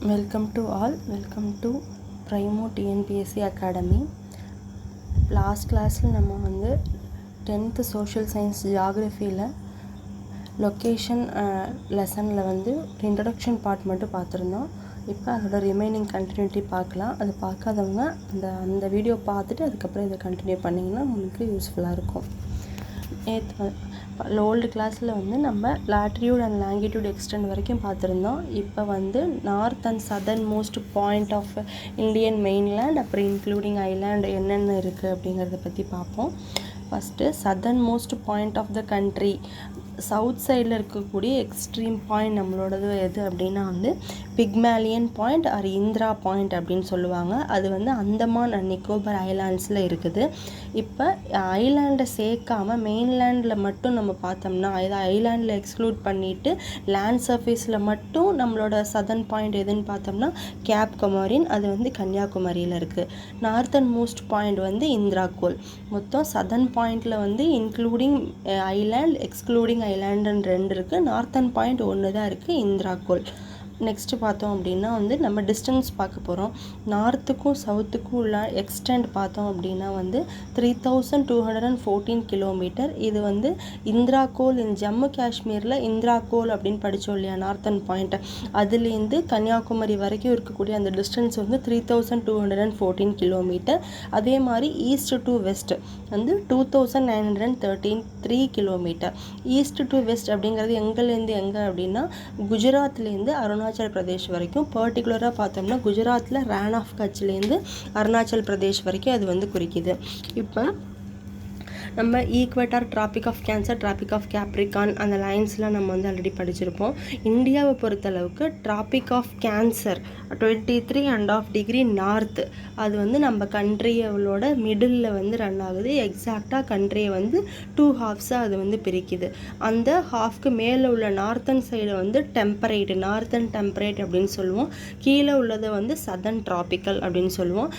Welcome to all. Welcome to Primo TNPSC academy. Last கிளாஸில் நம்ம வந்து 10th சோஷியல் சயின்ஸ் ஜியாகிரஃபியில் லொக்கேஷன் லெசனில் வந்து இன்ட்ரடக்ஷன் பார்ட் மட்டும் பார்த்துருந்தோம். இப்போ அதோட ரிமைனிங் கண்டினியூட்டி பார்க்கலாம். அது பார்க்காதவங்க அந்த வீடியோ பார்த்துட்டு அதுக்கப்புறம் இதை கண்டினியூ பண்ணிங்கன்னா உங்களுக்கு யூஸ்ஃபுல்லாக இருக்கும். ஓல்டு கிளாஸில் வந்து நம்ம லாட்டிடியூட் அண்ட் லாங்கிடியூட் எக்ஸ்டெண்ட் வரைக்கும் பார்த்துருந்தோம். இப்போ வந்து north and southern most point of Indian mainland, அப்புறம் இன்க்ளூடிங் ஐலாண்ட் என்னென்ன இருக்குது அப்படிங்கிறத பற்றி பார்ப்போம். First southern most point of the country, south சைடில் இருக்கக்கூடிய எக்ஸ்ட்ரீம் பாயிண்ட் நம்மளோடது எது அப்படின்னா வந்து Pygmalion point or Indira point அப்படின்னு சொல்லுவாங்க. அது வந்து அந்தமான் அண்ட் நிக்கோபார் ஐலாண்ட்ஸில் இருக்குது. இப்போ ஐலாண்டை சேர்க்காமல் மெயின்லேண்டில் மட்டும் நம்ம பார்த்தோம்னா, இதை ஐலாண்டில் எக்ஸ்க்ளூட் பண்ணிவிட்டு லேண்ட் சர்ஃபேஸில் மட்டும் நம்மளோட சதர்ன் பாயிண்ட் எதுன்னு பார்த்தோம்னா கேப் கமோரின், அது வந்து கன்னியாகுமரியில் இருக்குது. நார்த்தன் மோஸ்ட் பாயிண்ட் வந்து இந்திரா கோல். மொத்தம் சதர்ன் பாயிண்டில் வந்து இன்க்ளூடிங் ஐலாண்ட் எக்ஸ்க்ளூடிங் ஐலாண்டுன்னு 2 இருக்குது. நார்த்தன் பாயிண்ட் ஒன்று தான் இருக்குது, இந்திரா கோல். நெக்ஸ்ட்டு பார்த்தோம் அப்படின்னா வந்து நம்ம டிஸ்டன்ஸ் பார்க்க போகிறோம். நார்த்துக்கும் சவுத்துக்கும் உள்ள எக்ஸ்டெண்ட் பார்த்தோம் அப்படின்னா வந்து 3214 கிலோமீட்டர். இது வந்து இந்திரா கோல் ஜம்மு காஷ்மீரில் இந்திரா கோல் அப்படின்னு படித்தோம் இல்லையா, நார்த்தன் பாயிண்ட், அதுலேருந்து கன்னியாகுமரி வரைக்கும் இருக்கக்கூடிய அந்த டிஸ்டன்ஸ் வந்து 3214 கிலோமீட்டர். அதே மாதிரி ஈஸ்ட் டு வெஸ்ட் வந்து 2913 கிலோமீட்டர். ஈஸ்ட் டு வெஸ்ட் அப்படிங்கிறது எங்கேருந்து எங்கே அப்படின்னா குஜராத்லேருந்து அருணாச்சல் பிரதேஷ் வரைக்கும். பர்டிகுலராக பார்த்தோம்னா குஜராத்தில் ரான் ஆஃப் கட்ச்லேருந்து அருணாச்சல் பிரதேஷ் வரைக்கும் அது வந்து குறிக்குது. இப்போ நம்ம equator, tropic of cancer, tropic of capricorn, அந்த லைன்ஸ்லாம் நம்ம வந்து ஆல்ரெடி படிச்சிருப்போம். இந்தியாவை பொறுத்தளவுக்கு tropic of cancer 23.5 degree north, அது வந்து நம்ம கண்ட்ரியோட மிடில் வந்து ரன் ஆகுது. எக்ஸாக்டாக கண்ட்ரியை வந்து 2 ஹாஃப்ஸாக அது வந்து பிரிக்குது. அந்த ஹாஃப்க்கு மேலே உள்ள நார்த்தன் சைடை வந்து டெம்பரேட், நார்த்தன் டெம்பரேட் அப்படின்னு சொல்லுவோம். கீழே உள்ளதை வந்து சதர்ன் டிராபிக்கல் அப்படின்னு சொல்லுவோம்.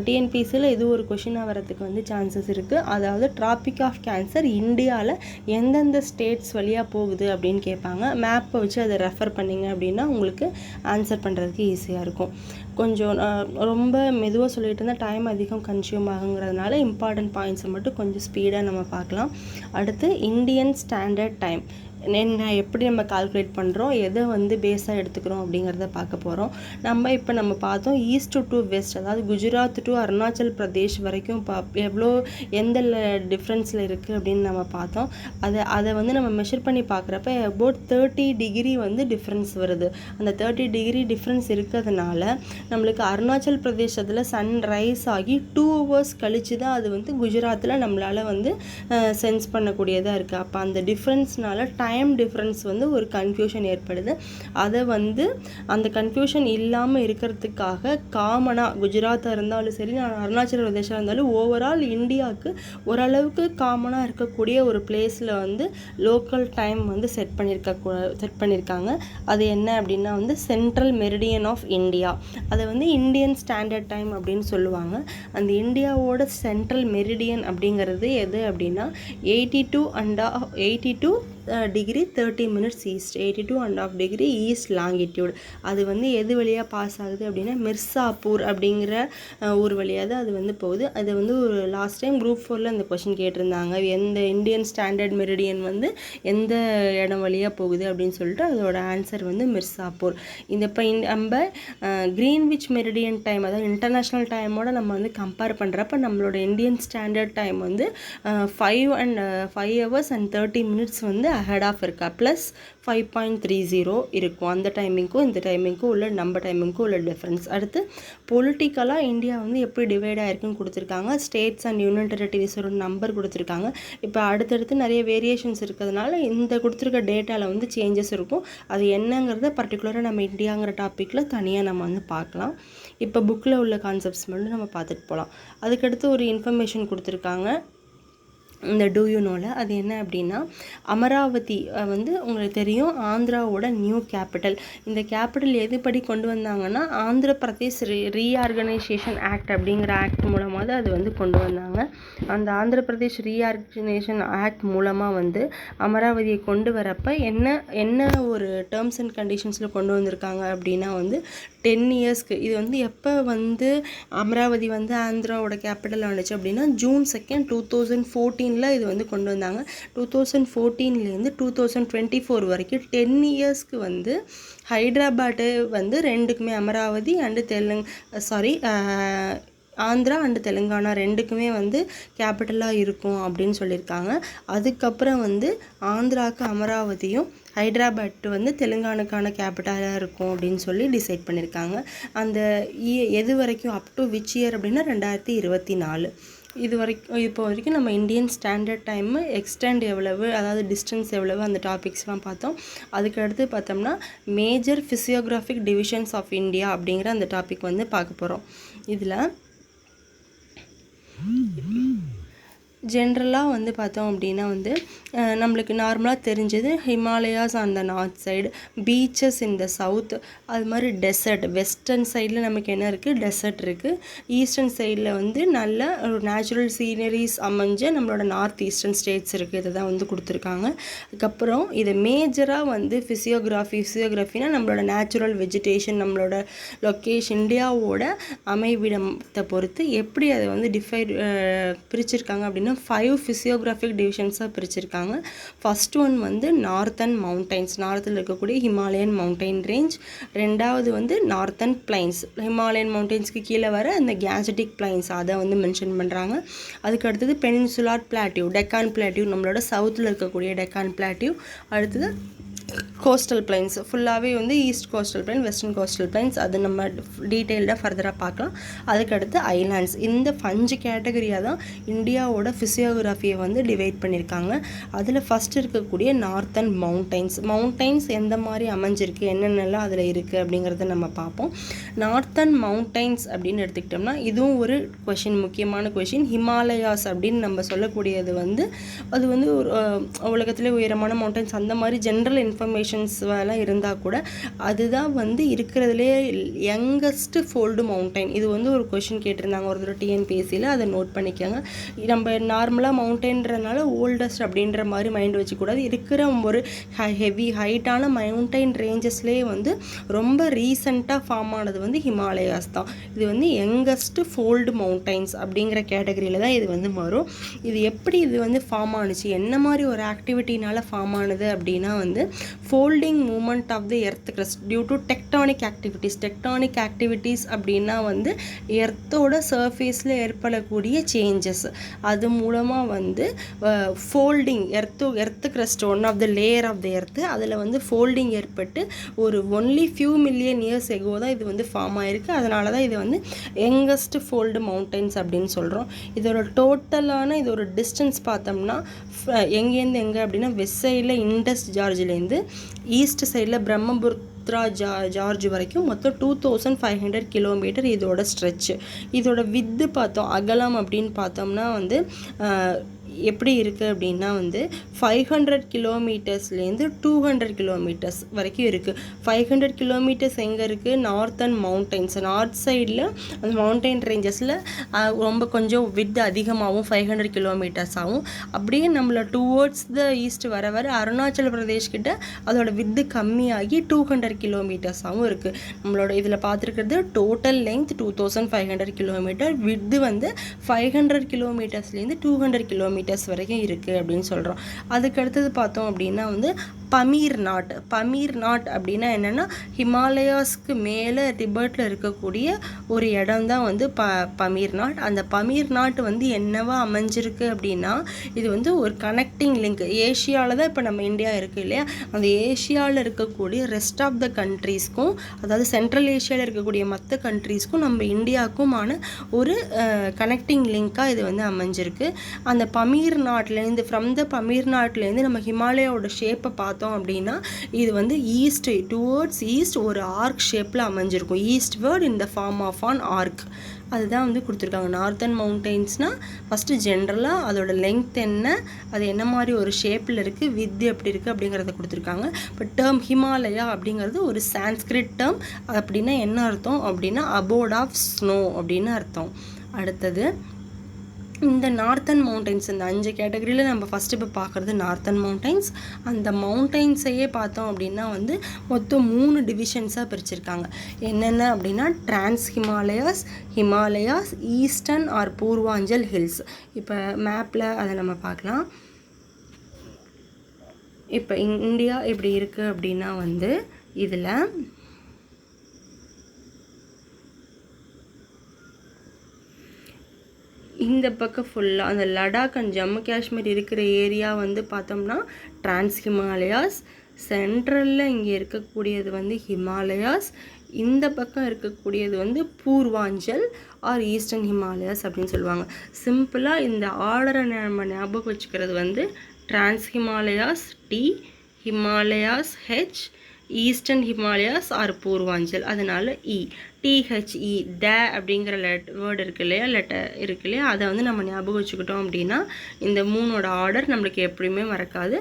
டிஎன்பிசியில் இது ஒரு கொஷினாக வரதுக்கு வந்து சான்சஸ் இருக்குது. அதாவது டிராபிக் ஆஃப் கேன்சர் இந்தியாவில் எந்தெந்த ஸ்டேட்ஸ் வழியாக போகுது அப்படின்னு கேட்பாங்க. மேப்பை வச்சு அதை ரெஃபர் பண்ணிங்க அப்படின்னா உங்களுக்கு ஆன்சர் பண்ணுறதுக்கு ஈஸியாக இருக்கும். கொஞ்சம் ரொம்ப மெதுவாக சொல்லிட்டு இருந்தால் டைம் அதிகம் கன்சியூம் ஆகுங்கிறதுனால இம்பார்ட்டன்ட் பாயிண்ட்ஸை மட்டும் கொஞ்சம் ஸ்பீடாக நம்ம பார்க்கலாம். அடுத்து இந்தியன் ஸ்டாண்டர்ட் டைம் என்ன, எப்படி நம்ம கால்குலேட் பண்ணுறோம், எதை வந்து பேஸாக எடுத்துக்கிறோம் அப்படிங்கிறத பார்க்க போகிறோம். நம்ம பார்த்தோம் ஈஸ்ட் டு வெஸ்ட், அதாவது குஜராத் டு அருணாச்சல் பிரதேஷ் வரைக்கும் எவ்வளோ எந்த டிஃப்ரென்ஸில் இருக்குது அப்படின்னு நம்ம பார்த்தோம். அதை வந்து நம்ம மெஷர் பண்ணி பார்க்குறப்ப அபவுட் 30 டிகிரி வந்து டிஃப்ரென்ஸ் வருது. அந்த 30 டிகிரி டிஃப்ரென்ஸ் இருக்கிறதுனால நம்மளுக்கு அருணாச்சல் பிரதேசத்தில் சன் ரைஸ் ஆகி 2 ஹவர்ஸ் கழித்து தான் அது வந்து குஜராத்தில் நம்மளால் வந்து சென்ஸ் பண்ணக்கூடியதாக இருக்குது. அப்போ அந்த டிஃப்ரென்ஸ்னால டைம் டிஃப்ரென்ஸ் வந்து ஒரு கன்ஃபியூஷன் ஏற்படுது. அதை வந்து அந்த கன்ஃபியூஷன் இல்லாமல் இருக்கிறதுக்காக காமனாக குஜராத்தாக இருந்தாலும் சரி, அருணாச்சல பிரதேசம் இருந்தாலும் ஓவரால் இந்தியாவுக்கு ஓரளவுக்கு காமனாக இருக்கக்கூடிய ஒரு பிளேஸில் வந்து லோக்கல் டைம் வந்து செட் பண்ணியிருக்காங்க. அது என்ன அப்படின்னா வந்து சென்ட்ரல் மெரிடியன் ஆஃப் இந்தியா, அதை வந்து இந்தியன் ஸ்டாண்டர்ட் டைம் அப்படின்னு சொல்லுவாங்க. அந்த இந்தியாவோட சென்ட்ரல் மெரிடியன் அப்படிங்கிறது எது அப்படின்னா 82 degree 30 minutes east, 82.5 degree east longitude. அது வந்து எது வழியாக பாஸ் ஆகுது அப்படின்னா மிர்சாப்பூர் அப்படிங்கிற ஊர் வழியாக தான் அது வந்து போகுது. அது வந்து ஒரு லாஸ்ட் டைம் குரூப் 4ல் அந்த கொஷின் கேட்டிருந்தாங்க, எந்த இந்தியன் ஸ்டாண்டர்ட் மெரிடியன் வந்து எந்த இடம் வழியாக போகுது அப்படின்னு சொல்லிட்டு அதோட ஆன்சர் வந்து மிர்சாப்பூர். இந்த இப்போ நம்ம கிரீன்விச் மெரிடியன் டைம், அதாவது இன்டர்நேஷ்னல் டைமோட நம்ம வந்து கம்பேர் பண்ணுறப்ப நம்மளோட இந்தியன் ஸ்டாண்டர்ட் டைம் வந்து 5 ஹவர்ஸ் அண்ட் 30 மினிட்ஸ் வந்து அஹெட் ஆஃப் இருக்கா, ப்ளஸ் 5.30 இருக்கும். அந்த டைமிங்க்கும் இந்த டைமிங்க்கும் உள்ள நம்ம டைமிங்க்கும் உள்ள டிஃப்ரென்ஸ். அடுத்து பொலிட்டிக்கலாக இந்தியா வந்து எப்படி டிவைட் ஆகிருக்குன்னு கொடுத்துருக்காங்க. ஸ்டேட்ஸ் அண்ட் யூனியன் டெரிட்டரிஸோட நம்பர் கொடுத்துருக்காங்க. இப்போ அடுத்தடுத்து நிறைய வேரியேஷன்ஸ் இருக்கிறதுனால இந்த கொடுத்துருக்க டேட்டாவில் வந்து சேஞ்சஸ் இருக்கும். அது என்னங்கிறத பர்டிகுலராக நம்ம இந்தியாங்கிற டாப்பிக்கில் தனியாக நம்ம வந்து பார்க்கலாம். இப்போ புக்கில் உள்ள கான்செப்ட்ஸ் மட்டும் நம்ம பார்த்துட்டு போகலாம். அதுக்கடுத்து ஒரு இன்ஃபர்மேஷன் கொடுத்துருக்காங்க. இந்த டூயூனோவில் அது என்ன அப்படின்னா அமராவதி வந்து உங்களுக்கு தெரியும் ஆந்திராவோட நியூ கேபிட்டல். இந்த கேபிட்டல் எதுபடி கொண்டு வந்தாங்கன்னா ஆந்திர பிரதேஷ் ரீஆர்கனைசேஷன் ஆக்ட் அப்படிங்கிற ஆக்ட் மூலமாக தான் அது வந்து கொண்டு வந்தாங்க. அந்த ஆந்திர பிரதேஷ் ரீஆர்கனைசேஷன் ஆக்ட் மூலமாக வந்து அமராவதியை கொண்டு வரப்போ என்ன ஒரு டேர்ம்ஸ் அண்ட் கண்டிஷன்ஸில் கொண்டு வந்திருக்காங்க அப்படின்னா வந்து 10 இயர்ஸ்க்கு. இது வந்து எப்போ வந்து அமராவதி வந்து ஆந்திராவோட கேபிட்டல் ஆனிச்சு அப்படின்னா June 2, 2014 இது வந்து கொண்டு வந்தாங்க. 2014 2024 வரைக்கும் 10 இயர்ஸ்க்கு வந்து ஹைதராபாடு வந்து ரெண்டுக்குமே அமராவதி அண்டு ஆந்திரா அண்டு தெலுங்கானா ரெண்டுக்குமே வந்து கேபிட்டலாக இருக்கும் அப்படின்னு சொல்லியிருக்காங்க. அதுக்கப்புறம் வந்து ஆந்திராவுக்கு அமராவதியும் ஹைதராபாத் வந்து தெலுங்கானுக்கான கேபிட்டலாக இருக்கும் அப்படின்னு சொல்லி டிசைட் பண்ணியிருக்காங்க. அந்த எது வரைக்கும் அப் டு விச் இயர் அப்படின்னா 2024. இப்போ வரைக்கும் நம்ம இந்தியன் ஸ்டாண்டர்ட் டைமு எக்ஸ்டெண்ட் எவ்வளவு, அதாவது டிஸ்டன்ஸ் எவ்வளவு, அந்த டாபிக்ஸ்லாம் பார்த்தோம். அதுக்கு அடுத்து பார்த்தோம்னா major physiographic divisions of India அப்படிங்கிற அந்த டாபிக் வந்து பார்க்க போகிறோம். இதில் ஜென்ரலாக வந்து பார்த்தோம் அப்படின்னா வந்து நம்மளுக்கு நார்மலாக தெரிஞ்சது Himalayas on the north side, beaches in the south, அது மாதிரி டெசர்ட். வெஸ்டர்ன் சைடில் நமக்கு என்ன இருக்குது, டெசர்ட் இருக்குது. ஈஸ்டர்ன் சைடில் வந்து நல்ல ஒரு நேச்சுரல் சீனரிஸ் அமைஞ்ச நம்மளோட நார்த் ஈஸ்டர்ன் ஸ்டேட்ஸ் இருக்குது. இதை தான் வந்து கொடுத்துருக்காங்க. அதுக்கப்புறம் இது மேஜராக வந்து ஃபிசியோகிராஃபினா நம்மளோட நேச்சுரல் வெஜிடேஷன், நம்மளோட லொக்கேஷன், இந்தியாவோட அமைவிடத்தை பொறுத்து எப்படி அதை வந்து பிரிச்சிருக்காங்க அப்படின்னா 5 ஃபிசியோகிராஃபிக் டிவிஷன்ஸாக பிரிச்சிருக்காங்க. ஃபர்ஸ்ட் ஒன் வந்து நார்த்தன் மவுண்டைன்ஸ், நார்த்தில் இருக்கக்கூடிய ஹிமாலயன் மவுண்டைன் ரேஞ்ச். ரெண்டாவது வந்து நார்த்தன் பிளைன்ஸ், ஹிமாலயன் மவுண்டைன்ஸ்க்கு கீழே வர அந்த கேசடிக் பிளைன்ஸ், அதை வந்து மென்ஷன் பண்ணுறாங்க. அதுக்கு அடுத்தது பெனின்சுலார் பிளாட்டியூ, டெக்கான் பிளாட்டியூ, நம்மளோட சவுத்தில் இருக்கக்கூடிய டெக்கான் பிளாட்டியூ. அடுத்தது கோஸ்டல் பிளைன்ஸ், ஃபுல்லாகவே வந்து east coastal plain, western coastal plains, அது நம்ம டீட்டெயில்டாக ஃபர்தராக பார்க்கலாம். அதுக்கடுத்து ஐலாண்ட்ஸ். இந்த 5 கேட்டகரியாக தான் இந்தியாவோட ஃபிசியோகிராஃபியை வந்து டிவைட் பண்ணியிருக்காங்க. அதில் ஃபஸ்ட் இருக்கக்கூடிய நார்த்தன் மவுண்டைன்ஸ் எந்த மாதிரி அமைஞ்சிருக்கு, என்னென்னலாம் அதில் இருக்குது அப்படிங்கிறத நம்ம பார்ப்போம். நார்த்தன் மவுண்டைன்ஸ் அப்படின்னு எடுத்துக்கிட்டோம்னா இதுவும் ஒரு முக்கியமான கொஷின். ஹிமாலயாஸ் அப்படின்னு நம்ம சொல்லக்கூடியது வந்து அது வந்து ஒரு உலகத்திலே உயரமான மவுண்டைன்ஸ் அந்த மாதிரி ஜென்ரல் இன்ஃபர்மேஷன்ஸ் எல்லாம் இருந்தால் கூட அதுதான் வந்து இருக்கிறதுலே யங்கஸ்ட் ஃபோல்டு மவுண்டைன். இது வந்து ஒரு கொஷின் கேட்டிருந்தாங்க ஒரு தடவை டிஎன்பிஎஸ்சியில், அதை நோட் பண்ணிக்கோங்க. நம்ம நார்மலாக மவுண்டைன்றனால ஓல்டஸ்ட் அப்படின்ற மாதிரி மைண்ட் வச்சுக்கூடாது. இருக்கிற ஒரு ஹெவி ஹைட்டான மவுண்டைன் ரேஞ்சஸ்லேயே வந்து ரொம்ப ரீசெண்டாக ஃபார்ம் ஆனது வந்து ஹிமாலயாஸ் தான். இது வந்து யங்கஸ்ட் ஃபோல்டு மவுண்டைன்ஸ் அப்படிங்கிற கேட்டகரியில் தான் இது வந்து வரும். இது எப்படி இது வந்து ஃபார்ம் ஆனிச்சு, என்ன மாதிரி ஒரு ஆக்டிவிட்டினால ஃபார்ம் ஆனது அப்படின்னா வந்து folding movement of the earth crust due to tectonic activities அப்படின்னா வந்து எர்த்தோட சர்ஃபேஸில் ஏற்படக்கூடிய சேஞ்சஸ், அது மூலமாக வந்து folding earth crust one of the layer of the earth, அதில் வந்து ஃபோல்டிங் ஏற்பட்டு ஒரு only few million years ago தான் இது வந்து ஃபார்ம் ஆகிருக்கு. அதனால தான் இது வந்து யங்கஸ்ட் ஃபோல்டு மவுண்டைன்ஸ் அப்படின்னு சொல்கிறோம். இதோட டோட்டலான இதோட டிஸ்டன்ஸ் பார்த்தோம்னா எங்கேருந்து எங்கே அப்படின்னா வெஸ்ட் சைடில் இண்டஸ் ஜார்ஜிலேருந்து ஈஸ்ட் சைடில் பிரம்மபுத்திரா ஜார்ஜ் வரைக்கும் மொத்தம் 2500 கிலோமீட்டர் இதோட ஸ்ட்ரெச்சு. இதோட வித்து பார்த்தோம், அகலம் அப்படின்னு பார்த்தோம்னா வந்து எப்படி இருக்குது அப்படின்னா வந்து 500 கிலோமீட்டர்ஸ்லேருந்து 200 கிலோமீட்டர்ஸ் வரைக்கும் இருக்குது. 500 கிலோமீட்டர்ஸ் எங்கே இருக்குது, நார்த்தன் மவுண்டைன்ஸ், நார்த் சைடில் அந்த மவுண்டைன் ரேஞ்சஸில் ரொம்ப கொஞ்சம் வித் அதிகமாகவும் 500 கிலோமீட்டர்ஸ் ஆகும். அப்படியே நம்மளை டுவோர்ட்ஸ் த ஈஸ்ட் வர அருணாச்சல பிரதேஷ்கிட்ட அதோட வித்து கம்மியாகி 200 கிலோமீட்டர்ஸாகவும் இருக்குது. நம்மளோட இதில் பார்த்துருக்கிறது டோட்டல் லென்த் 2500 கிலோமீட்டர், வித்து வந்து 500 கிலோமீட்டர்ஸ்லேருந்து 200 கிலோமீட்டர்ஸ் வரைக்கும் இருக்குது அப்படின்னு சொல்கிறோம். அதுக்கு அடுத்தது பார்த்தோம் அப்படின்னா வந்து பமீர் நாட் அப்படின்னா என்னென்னா ஹிமாலயாஸ்க்கு மேலே திபெட்டில் இருக்கக்கூடிய ஒரு இடம் தான் வந்து பமீர் நாட். அந்த பமீர் நாட் வந்து என்னவா அமைஞ்சிருக்கு அப்படின்னா இது வந்து ஒரு கனெக்டிங் லிங்க். ஏஷியாவில் தான் இப்போ நம்ம இந்தியா இருக்குது இல்லையா, அந்த ஏஷியாவில் இருக்கக்கூடிய ரெஸ்ட் ஆஃப் த கண்ட்ரீஸ்க்கும், அதாவது சென்ட்ரல் ஏஷியாவில் இருக்கக்கூடிய மற்ற கண்ட்ரீஸ்க்கும் நம்ம இந்தியாவுக்குமான ஒரு கனெக்டிங் லிங்காக இது வந்து அமைஞ்சிருக்கு. அந்த பமீர் நாட்லேருந்து பமீர் நாட்லேருந்து நம்ம ஹிமாலயாவோட ஷேப்பை பார்த்தோம் அப்படின்னா இது வந்து டுவோர்ட்ஸ் ஈஸ்ட் ஒரு ஆர்க் ஷேப்பில் அமைஞ்சிருக்கும். Eastward in the form of an arc. அதுதான் வந்து கொடுத்துருக்காங்க. நார்த்தன் மவுண்டெயின்ஸ்னால் ஃபஸ்ட்டு ஜென்ரலாக அதோட லெங்த் என்ன, அது என்ன மாதிரி ஒரு ஷேப்பில் இருக்குது, வித் எப்படி இருக்குது அப்படிங்கிறத கொடுத்துருக்காங்க. இப்போ டேர்ம் ஹிமாலயா அப்படிங்கிறது ஒரு சான்ஸ்கிரிட் டேர்ம். அப்படின்னா என்ன அர்த்தம் அப்படின்னா அபோர்ட் ஆஃப் ஸ்னோ அப்படின்னு அர்த்தம். அடுத்தது இந்த நார்த்தன் மவுண்டெயின்ஸ், இந்த 5 கேட்டகரியில் நம்ம ஃபஸ்ட்டு இப்போ பார்க்குறது நார்த்தன் மவுண்டெயின்ஸ். அந்த மவுண்டெயின்ஸையே பார்த்தோம் அப்படின்னா வந்து மொத்தம் 3 டிவிஷன்ஸாக பிரிச்சிருக்காங்க. என்னென்ன அப்படின்னா trans Himalayas, Himalayas, eastern or Purvanchal hills. இப்போ மேப்பில் அதை நம்ம பார்க்கலாம். இப்போ இந்தியா இப்படி இருக்குது அப்படின்னா வந்து இதில் இந்த பக்கம் ஃபுல்லாக அந்த லடாக் அண்ட் ஜம்மு காஷ்மீர் இருக்கிற ஏரியா வந்து பார்த்தோம்னா டிரான்ஸ் ஹிமாலயாஸ். சென்ட்ரலில் இங்கே இருக்கக்கூடியது வந்து ஹிமாலயாஸ். இந்த பக்கம் இருக்கக்கூடியது வந்து பூர்வாஞ்சல் ஆர் ஈஸ்டர்ன் ஹிமாலயாஸ் அப்படின்னு சொல்லுவாங்க. சிம்பிளாக இந்த ஆர்டரை நம்ம ஞாபகம் வச்சுக்கிறது வந்து trans Himalayas T, Himalayas H, eastern Himalayas or Purvanchal. அதனால் இ, டிஹெச்இ, த அப்படிங்கிற வேர்டு இருக்கு இல்லையா, லெட்டர் இருக்கு இல்லையா, அதை வந்து நம்ம ஞாபகம் வச்சுக்கிட்டோம் அப்படின்னா இந்த 3ஓட ஆர்டர் நம்மளுக்கு எப்படியுமே மறக்காது.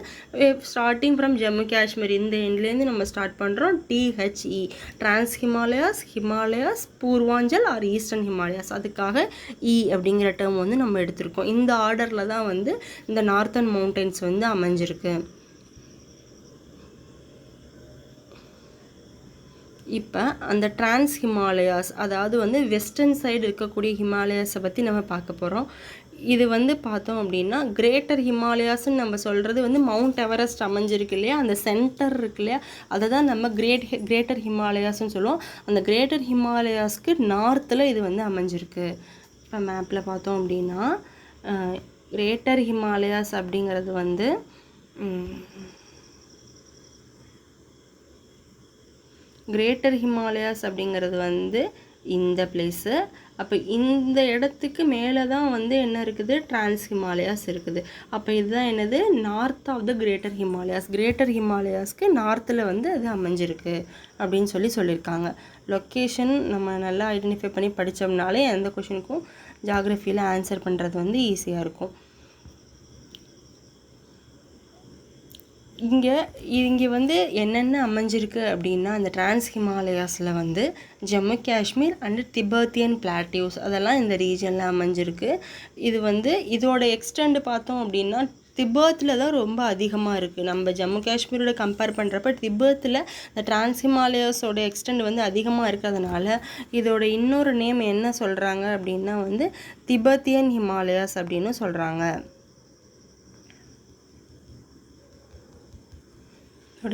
ஸ்டார்டிங் ஃப்ரம் ஜம்மு காஷ்மீர் இந்த எண்ட்லேருந்து நம்ம ஸ்டார்ட் பண்ணுறோம். THE trans Himalayas, Himalayas, Purvanchal or eastern Himalayas. அதுக்காக இ அப்படிங்கிற டேர்ம் வந்து நம்ம எடுத்திருக்கோம். இந்த ஆர்டரில் தான் வந்து இந்த நார்த்தன் மவுண்டெயின்ஸ் வந்து அமைஞ்சிருக்கு. இப்போ அந்த டிரான்ஸ் ஹிமாலயாஸ், அதாவது வந்து வெஸ்டர்ன் சைடு இருக்கக்கூடிய ஹிமாலயாஸை பற்றி நம்ம பார்க்க போகிறோம். இது வந்து பார்த்தோம் அப்படின்னா கிரேட்டர் ஹிமாலயாஸ்ன்னு நம்ம சொல்கிறது வந்து மவுண்ட் எவரெஸ்ட் அமைஞ்சிருக்கு இல்லையா, அந்த சென்டர் இருக்கு இல்லையா, அதை தான் நம்ம கிரேட்டர் ஹிமாலயாஸ்ன்னு சொல்லுவோம். அந்த கிரேட்டர் ஹிமாலயாஸ்க்கு நார்த்தில் இது வந்து அமைஞ்சிருக்கு. இப்போ மேப்பில் பார்த்தோம் அப்படின்னா கிரேட்டர் ஹிமாலயாஸ் அப்படிங்கிறது வந்து கிரேட்டர் ஹிமாலயாஸ் அப்படிங்கிறது வந்து இந்த பிளேஸு. அப்போ இந்த இடத்துக்கு மேலே தான் வந்து என்ன இருக்குது, டிரான்ஸ் ஹிமாலயாஸ் இருக்குது. அப்போ இதுதான் என்னது, north of the greater Himalayas. Greater ஹிமாலயாஸ்க்கு நார்த்தில் வந்து அது அமைஞ்சிருக்கு அப்படின்னு சொல்லியிருக்காங்க. லொக்கேஷன் நம்ம நல்லா ஐடென்டிஃபை பண்ணி படித்தோம்னாலே எந்த கொஷினுக்கும் ஜாகிரஃபியில் ஆன்சர் பண்ணுறது வந்து ஈஸியாக இருக்கும். இங்கே வந்து என்னென்ன அமைஞ்சிருக்கு அப்படின்னா இந்த டிரான்ஸ் ஹிமாலயாஸில் வந்து Jammu Kashmir and Tibetan plateaus அதெல்லாம் இந்த ரீஜனில் அமைஞ்சிருக்கு. இது வந்து இதோட எக்ஸ்டெண்ட் பார்த்தோம் அப்படின்னா திபெத்தில் தான் ரொம்ப அதிகமாக இருக்குது. நம்ம ஜம்மு காஷ்மீரோட கம்பேர் பண்ணுறப்ப திபெத்தில் இந்த டிரான்ஸ் ஹிமாலயாஸோட எக்ஸ்டெண்ட் வந்து அதிகமாக இருக்கிறதுனால இதோட இன்னொரு நேம் என்ன சொல்கிறாங்க அப்படின்னா வந்து திபெத்தியன் ஹிமாலயாஸ் அப்படின்னு சொல்கிறாங்க.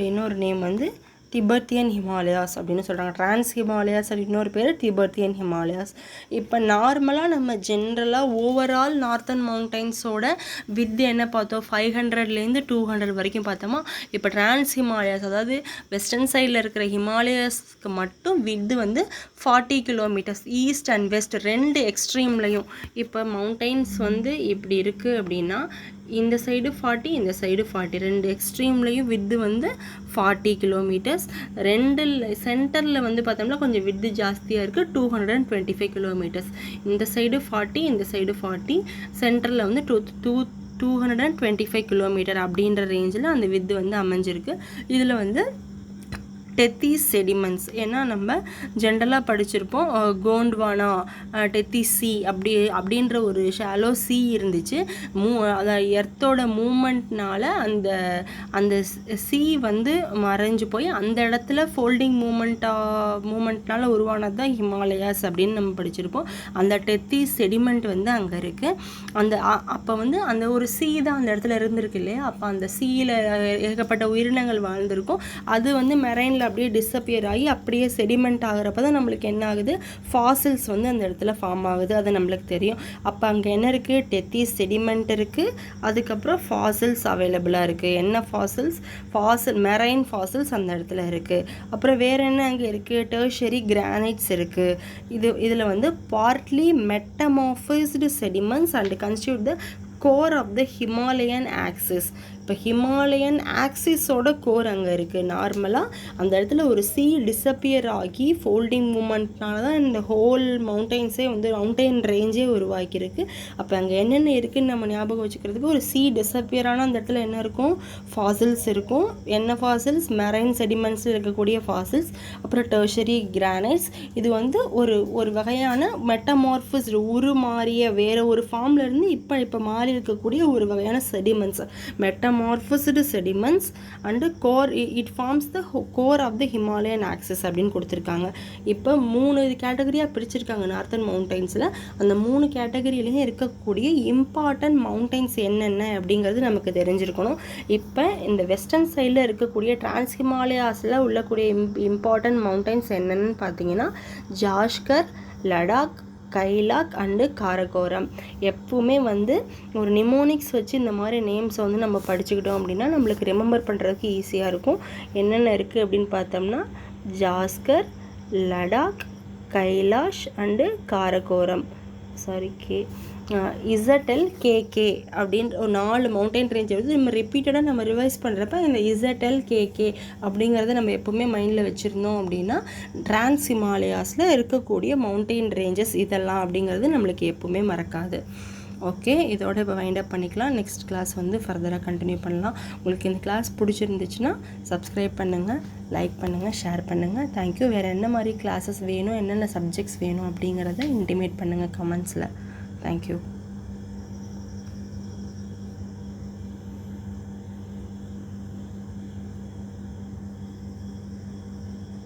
இன்னொரு நேம் வந்து திபெத்தியன் ஹிமாலயாஸ் அப்படின்னு சொல்கிறாங்க. டிரான்ஸ் ஹிமாலயாஸ் இன்னொரு பேர் திபெத்தியன் ஹிமாலயாஸ். இப்போ நார்மலாக நம்ம ஜென்ரலாக ஓவரால் நார்த்தன் மவுண்டைன்ஸோட வித் என்ன பார்த்தோம், 500லேருந்து 200 வரைக்கும் பார்த்தோமா. இப்போ டிரான்ஸ் ஹிமாலயாஸ் அதாவது வெஸ்டர்ன் சைடில் இருக்கிற ஹிமாலயாஸ்க்கு மட்டும் வித் வந்து 40 கிலோமீட்டர்ஸ் ஈஸ்ட் அண்ட் வெஸ்ட் 2 எக்ஸ்ட்ரீம்லையும். இப்போ மவுண்டைன்ஸ் வந்து இப்படி இருக்குது அப்படின்னா இந்த சைடு 40, இந்த சைடு 40, 2 எக்ஸ்ட்ரீம்லையும் வித்து வந்து 40 கிலோமீட்டர்ஸ். சென்டரில் வந்து பார்த்தோம்னா கொஞ்சம் வித்து ஜாஸ்தியாக இருக்குது, 225 கிலோமீட்டர்ஸ். இந்த சைடு 40, இந்த சைடு 40, சென்டரில் வந்து 225 கிலோமீட்டர் அப்படின்ற ரேஞ்சில் அந்த வித்து வந்து அமைஞ்சிருக்கு. இதில் வந்து டெத்திஸ் செடிமெண்ட்ஸ், ஏன்னா நம்ம ஜென்ரலாக படிச்சிருப்போம் கோண்ட்வானா டெத்திஸ் சி அப்படின்ற ஒரு ஷாலோ சி இருந்துச்சு. அதாவது எர்த்தோட மூமெண்ட்னால அந்த சி வந்து மறைஞ்சு போய் அந்த இடத்துல ஃபோல்டிங் மூமெண்ட்னால உருவானது தான் ஹிமாலயாஸ் அப்படின்னு நம்ம படிச்சிருப்போம். அந்த டெத்திஸ் செடிமெண்ட் வந்து அங்கே இருக்குது. அப்போ வந்து அந்த ஒரு சி தான் அந்த இடத்துல இருந்திருக்கு இல்லையா, அப்போ அந்த சியில் ஏகப்பட்ட உயிரினங்கள் வாழ்ந்திருக்கும். அது வந்து மெரைனில் அப்படியே டிஸப்பியர் ஆகி அப்படியே செடிமெண்ட் ஆகிறப்ப தான் நம்மளுக்கு என்ன ஆகுது, ஃபாசில்ஸ் வந்து அந்த இடத்துல ஃபார்ம் ஆகுது. அது நம்மளுக்கு தெரியும். அப்போ அங்கே என்ன இருக்குது, டெத்திஸ் செடிமெண்ட் இருக்குது, அதுக்கப்புறம் ஃபாசில்ஸ் அவைலபிளாக இருக்குது. என்ன ஃபாசில்ஸ், மெரைன் ஃபாசில்ஸ் அந்த இடத்துல இருக்குது. அப்புறம் வேறு என்ன அங்கே இருக்குது, டெர்ஷரி கிரானைட்ஸ் இருக்குது. இதில் வந்து partly metamorphosed sediments and constitute the core of the Himalayan axis. இப்போ ஹிமாலயன் ஆக்சிஸோட கோர் அங்கே இருக்குது. நார்மலாக அந்த இடத்துல ஒரு சி டிஸப்பியர் ஆகி ஃபோல்டிங் மூமெண்ட்னால தான் இந்த ஹோல் மவுண்டெயின்ஸே வந்து மவுண்டெயின் ரேஞ்சே உருவாக்கியிருக்கு. அப்போ அங்கே என்னென்ன இருக்குதுன்னு நம்ம ஞாபகம் வச்சுக்கிறதுக்கு ஒரு சி டிஸப்பியர் ஆனால் அந்த இடத்துல என்ன இருக்கும், ஃபாசில்ஸ் இருக்கும். என்ன ஃபாசில்ஸ், மெரைன் செடிமெண்ட்ஸில் இருக்கக்கூடிய ஃபாசில்ஸ், அப்புறம் டெர்ஷரி கிரானைட்ஸ். இது வந்து ஒரு வகையான மெட்டமார்ஃபஸ் உருமாறிய வேறு ஒரு ஃபார்ம்லேருந்து இப்போ மாறி இருக்கக்கூடிய ஒரு வகையான sediments, metamorphosed sediments and core. It forms the core of the Himalayan axis அப்படின்னு கொடுத்துருக்காங்க. இப்போ 3 கேட்டகரியாக பிரிச்சிருக்காங்க நார்த்தன் மவுண்டெயின்ஸில். அந்த 3 கேட்டகரியிலையும் இருக்கக்கூடிய இம்பார்ட்டன்ட் மவுண்டெயின்ஸ் என்னென்ன அப்படிங்கிறது நமக்கு தெரிஞ்சிருக்கணும். இப்போ இந்த வெஸ்டர்ன் சைடில் இருக்கக்கூடிய டிரான்ஸ் ஹிமாலயாஸில் உள்ளக்கூடிய இம்பார்ட்டன்ட் மவுண்டெயின்ஸ் என்னென்னு பார்த்தீங்கன்னா ஜாஸ்கர், லடாக், கைலாக் அண்டு காரகோரம். எப்பவுமே வந்து ஒரு நிமோனிக்ஸ் வச்சு இந்த மாதிரி நேம்ஸை வந்து நம்ம படிச்சுக்கிட்டோம் அப்படின்னா நம்மளுக்கு ரிமெம்பர் பண்ணுறதுக்கு ஈஸியாக இருக்கும். என்னென்ன இருக்குது அப்படின்னு பார்த்தோம்னா ஜாஸ்கர், லடாக், கைலாஷ் அண்டு காரகோரம். இசட்டெல், கேகே அப்படின்ற ஒரு 4 மவுண்டைன் ரேஞ்ச் வந்து நம்ம ரிப்பீட்டடாக நம்ம ரிவைஸ் பண்ணுறப்ப இந்த இசட்டெல், கேகே அப்படிங்கிறத நம்ம எப்போவுமே மைண்டில் வச்சுருந்தோம் அப்படின்னா டிரான்ஸ் ஹிமாலயாஸில் இருக்கக்கூடிய மவுண்டைன் ரேஞ்சஸ் இதெல்லாம் அப்படிங்கிறது நம்மளுக்கு எப்போவுமே மறக்காது. ஓகே, இதோட இப்போ வைண்ட் அப் பண்ணிக்கலாம். நெக்ஸ்ட் கிளாஸ் வந்து ஃபர்தராக கண்டினியூ பண்ணலாம். உங்களுக்கு இந்த கிளாஸ் பிடிச்சிருந்துச்சுன்னா சப்ஸ்கிரைப் பண்ணுங்கள், லைக் பண்ணுங்கள், ஷேர் பண்ணுங்கள். தேங்க்யூ. வேறு என்ன மாதிரி கிளாஸஸ் வேணும், என்னென்ன சப்ஜெக்ட்ஸ் வேணும் அப்படிங்கிறத இன்டிமேட் பண்ணுங்கள் கமெண்ட்ஸில். Thank you.